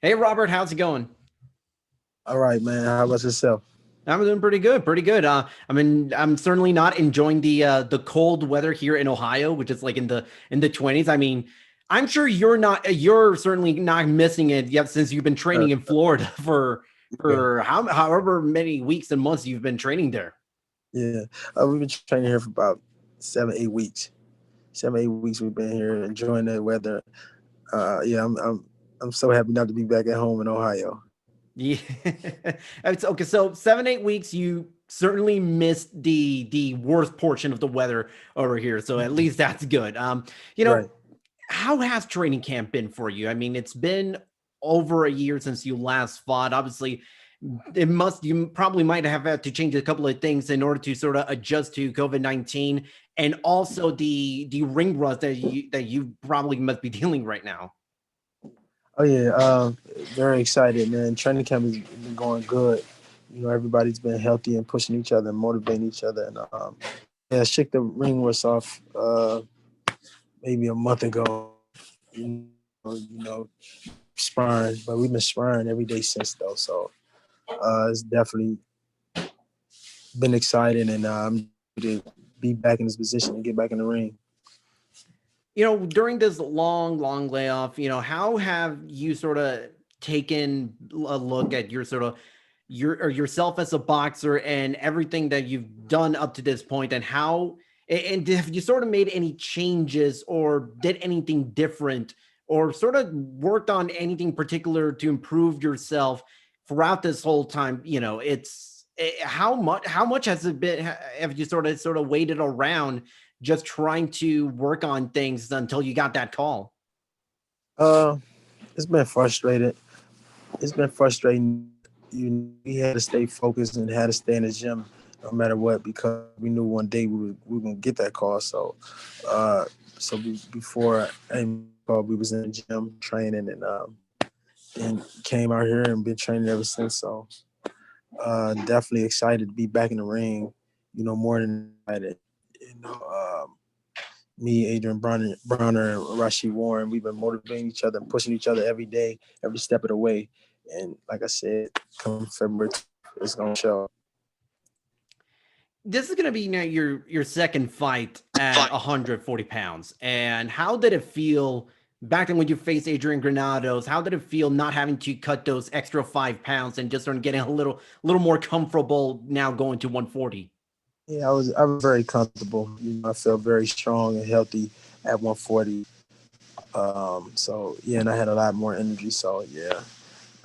Hey, Robert, how's it going? All right, man. How about yourself? I'm doing pretty good, pretty good. I'm certainly not enjoying the cold weather here in Ohio, which is like in the 20s. I mean, I'm sure you're certainly not missing it yet since you've been Uh, training in Florida yeah, for however many weeks and months you've been training there. yeah. We've been training here for about 7, 8 weeks. 7, 8 weeks we've been here enjoying the weather. Yeah, I'm so happy not to be back at home in Ohio. Yeah. Okay. So 7, 8 weeks, you certainly missed the worst portion of the weather over here. So at least that's good. You know, Right. how has training camp been for you? I mean, it's been over a year since you last fought. Obviously, you probably might have had to change a couple of things in order to sort of adjust to COVID-19 and also the ring rust that you probably must be dealing right now. Oh yeah. Very excited, man. Training camp has been going good. Everybody's been healthy and pushing each other and motivating each other. And yeah, shook the ring was off maybe a month ago. Sparring, but we've been sparring every day since though. So it's definitely been exciting, and I'm to be back in this position and get back in the ring. During this long layoff, how have you sort of taken a look at your sort of yourself as a boxer and everything that you've done up to this point, and have you sort of made any changes or did anything different or sort of worked on anything particular to improve yourself throughout this whole time? How much has it been? Have you sort of waited around just trying to work on things until you got that call? Uh, it's been frustrated. It's been frustrating. We had to stay focused and had to stay in the gym no matter what because we knew one day we were gonna get that call. Uh, before I called, we was in the gym training and came out here and been training ever since. So definitely excited to be back in the ring. More than excited. You know, um, Me, Adrien Broner, and Rashid Warren, we've been motivating each other and pushing each other every day, every step of the way. And like I said, come February, it's gonna show. This is going to be now your second fight at 140 pounds. And how did it feel back then when you faced Adrian Granados? How did it feel not having to cut those extra 5 pounds and just sort of getting a little more comfortable now going to 140? Yeah, I was very comfortable. I felt very strong and healthy at 140. So yeah, and I had a lot more energy. So yeah,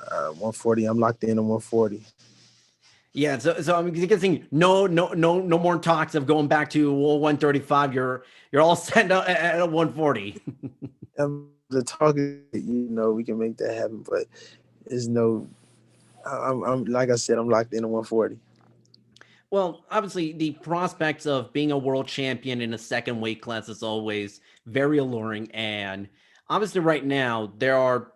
140. I'm locked in at 140. Yeah, so I'm guessing no more talks of going back to 135. You're all set at 140. The talk, we can make that happen, but there's no. I'm like I said, I'm locked in at 140. Well, obviously, the prospects of being a world champion in a second weight class is always very alluring. And obviously, right now, there are,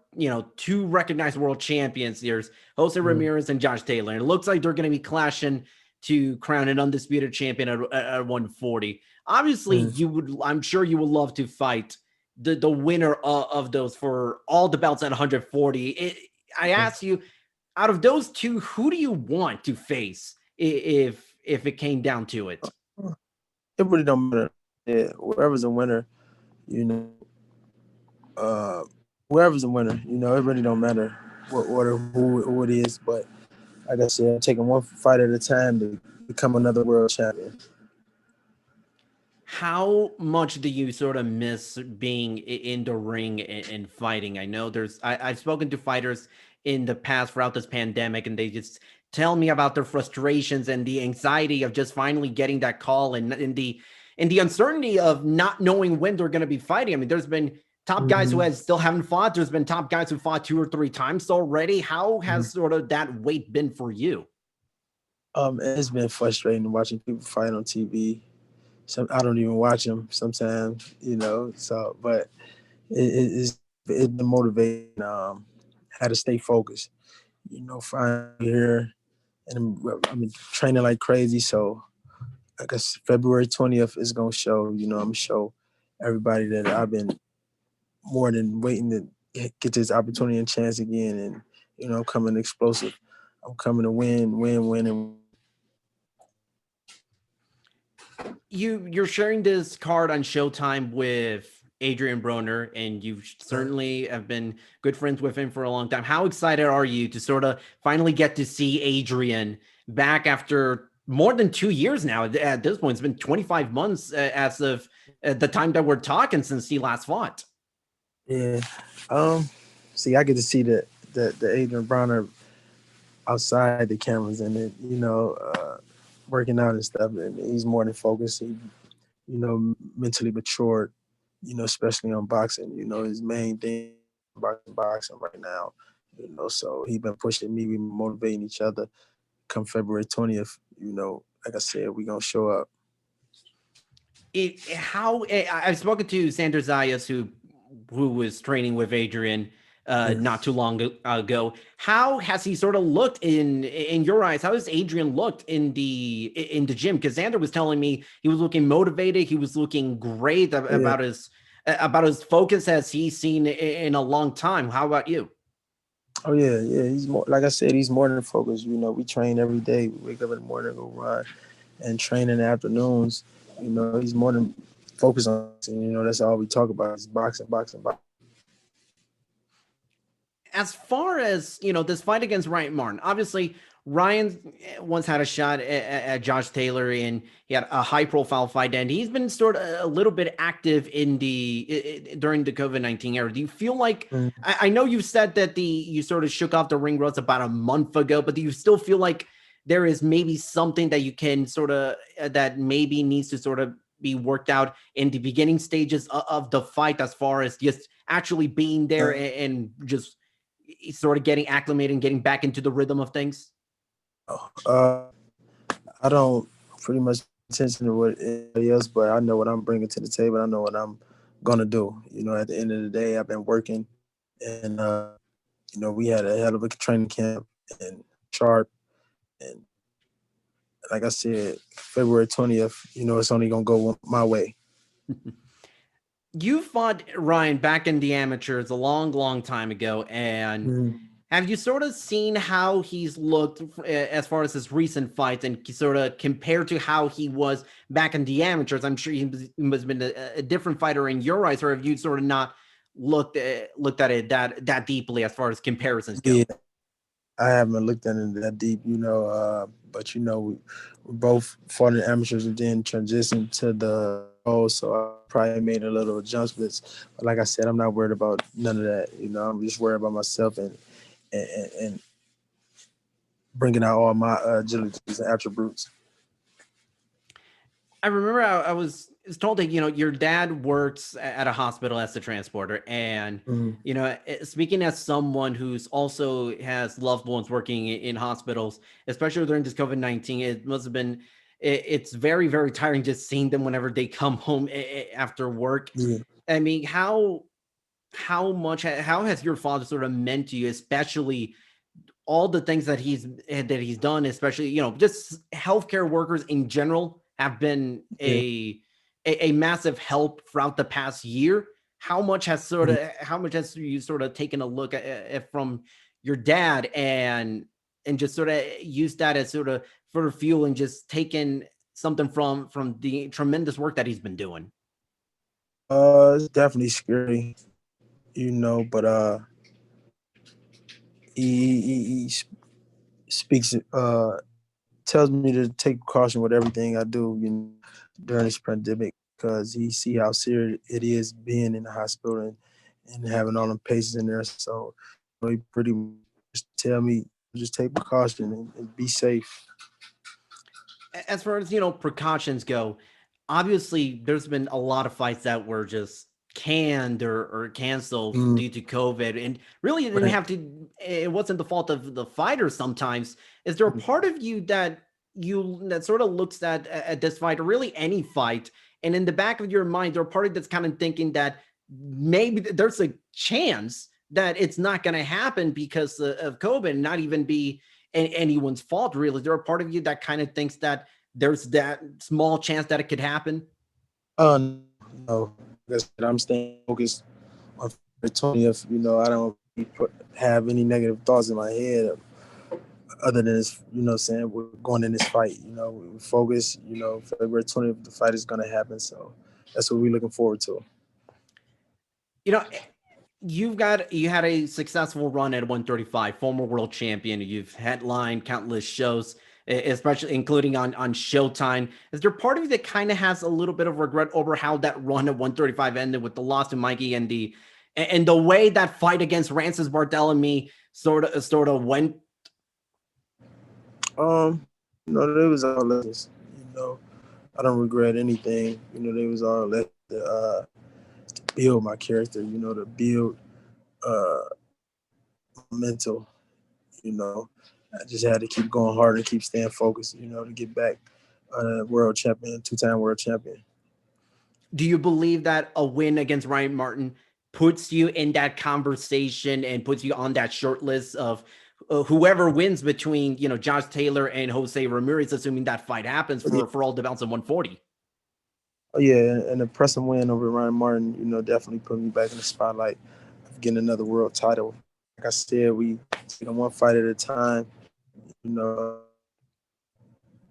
two recognized world champions. There's Jose Mhm. Ramirez and Josh Taylor. And it looks like they're going to be clashing to crown an undisputed champion at 140. Obviously, Mhm. I'm sure you would love to fight the winner of those for all the belts at 140. I asked you, out of those two, who do you want to face if it came down to it? It really don't matter. Yeah, whoever's a winner, you know, uh, whoever's a winner, it really don't matter what order who it is. But like I said, I'm taking one fight at a time to become another world champion. How much do you sort of miss being in the ring and fighting? I know I've spoken to fighters in the past throughout this pandemic, and they just tell me about their frustrations and the anxiety of just finally getting that call and the uncertainty of not knowing when they're going to be fighting. I mean, there's been top guys who Hmm. has still haven't fought. There's been top guys who fought 2 or 3 times already. How has sort of that weight been for you? It's been frustrating watching people fight on TV. I don't even watch them sometimes, So, but it's been motivating. How to stay focused. Finally here, and I'm training like crazy. So I guess February 20th is gonna show. I'm gonna show everybody that I've been more than waiting to get this opportunity and chance again. And I'm coming explosive. I'm coming to win, win, win, and You're sharing this card on Showtime with Adrien Broner, and you certainly have been good friends with him for a long time. How excited are you to sort of finally get to see Adrien back after more than 2 years now? At this point, it's been 25 months as of the time that we're talking since he last fought. yeah. See, I get to see the Adrian Broner outside the cameras and it, working out and stuff. And he's more than focused. He, mentally matured. Especially on boxing. His main thing about boxing right now. So he been pushing me. We motivating each other. Come February 20th, like I said, we gonna show up. I've spoken to Sanders Zayas, who was training with Adrian Yeah. not too long ago. How has he sort of looked in your eyes? How has Adrian looked in the gym? Because Xander was telling me he was looking motivated. He was looking great Yeah. about his focus as he's seen in a long time. How about you? Oh yeah, yeah. He's more like I said. He's more than focused. We train every day. We wake up in the morning, go run, and train in the afternoons. He's more than focused on boxing. That's all we talk about is boxing, boxing, boxing. As far as this fight against Ryan Martin, obviously Ryan once had a shot at Josh Taylor, and he had a high profile fight, and he's been sort of a little bit active in the during the COVID-19 era. Do you feel like Mm, I know you said that you sort of shook off the ring rust about a month ago, but do you still feel like there is maybe something that you can sort of that maybe needs to sort of be worked out in the beginning stages of the fight, as far as just actually being there uh, and just sort of getting acclimated and getting back into the rhythm of things? uh, I don't pretty much pay attention to what anybody else, but I know what I'm bringing to the table. I know what I'm gonna do. At the end of the day, I've been working, and we had a hell of a training camp and sharp, and like I said, February 20th, it's only gonna go my way. You fought Ryan back in the amateurs a long, long time ago, and Mhm. have you sort of seen how he's looked as far as his recent fights and sort of compared to how he was back in the amateurs? I'm sure he must have been a different fighter in your eyes, or have you sort of not looked at it that deeply as far as comparisons Yeah, go? I haven't looked at it that deep, but we both fought in amateurs and then transitioned to the pros, so I probably made a little adjustments. But like I said, I'm not worried about none of that. I'm just worried about myself and bringing out all my agilities and attributes. I remember I was told that your dad works at a hospital as a transporter, and Mhm. speaking as someone who's also has loved ones working in hospitals, especially during this COVID-19, it must have been it's very, very tiring just seeing them whenever they come home after work. Yeah. I mean, how has your father sort of meant to you, especially all the things that he's done, especially just healthcare workers in general have been Yeah. a massive help throughout the past year. Mhm. How much has you sort of taken a look at from your dad, and just sort of use that as sort of for fuel, and just taken something from the tremendous work that he's been doing? It's definitely scary, but he speaks tells me to take caution with everything I do, during this pandemic because he see how serious it is being in the hospital and having all them patients in there. So he pretty much just tell me just take precaution and be safe. As far as precautions go, obviously there's been a lot of fights that were just canned or canceled Mm, due to COVID, and really it didn't right. have to. It wasn't the fault of the fighters. Sometimes, is there a part of you that sort of looks at this fight, or really any fight, and in the back of your mind, there a party that's kind of thinking that maybe there's a chance that it's not going to happen because of COVID, and not even be anyone's fault, really? Is there a part of you that kind of thinks that there's that small chance that it could happen? No, like I said, I'm staying focused on the 20th, I don't have any negative thoughts in my head other than this, saying we're going in this fight. We focus, February 20th, the fight is going to happen. So that's what we're looking forward to. You know, you had a successful run at 135, former world champion. You've headlined countless shows, especially including on Showtime. Is there part of you that kind of has a little bit of regret over how that run at 135 ended with the loss to Mikey and the way that fight against Francis Barthélemy sort of went? They was all lessons. I don't regret anything. They was all lessons to build my character. To build uh mental. You know, I just had to keep going hard and keep staying focused. To get back world champion, two-time world champion. Do you believe that a win against Ryan Martin puts you in that conversation and puts you on that short list of whoever wins between Josh Taylor and Jose Ramirez, assuming that fight happens Yeah. for all the belts in 140? Oh yeah, and the pressing win over Ryan Martin, definitely put me back in the spotlight of getting another world title. Like I said, we one fight at a time. You know,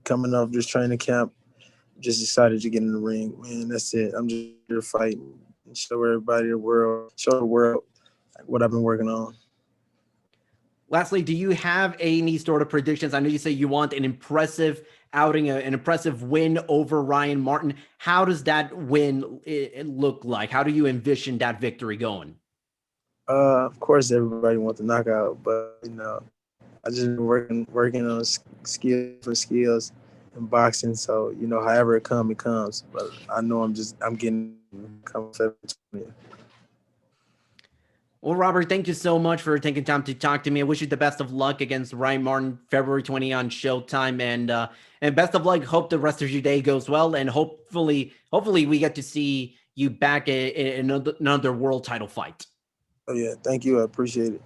coming off this training camp, just decided to get in the ring. Man, that's it. I'm just here to fight and show everybody show the world what I've been working on. Lastly, do you have any sort of predictions? I know you say you want an impressive outing, an impressive win over Ryan Martin. How does that win look like? How do you envision that victory going? Of course, everybody wants the knockout, but I just been working on skills for skills in boxing. So however it comes. But I know I'm getting coming February. Well, Robert, thank you so much for taking time to talk to me. I wish you the best of luck against Ryan Martin, February 20 on Showtime, and best of luck. Hope the rest of your day goes well, and hopefully we get to see you back in another world title fight. Oh yeah, thank you. I appreciate it.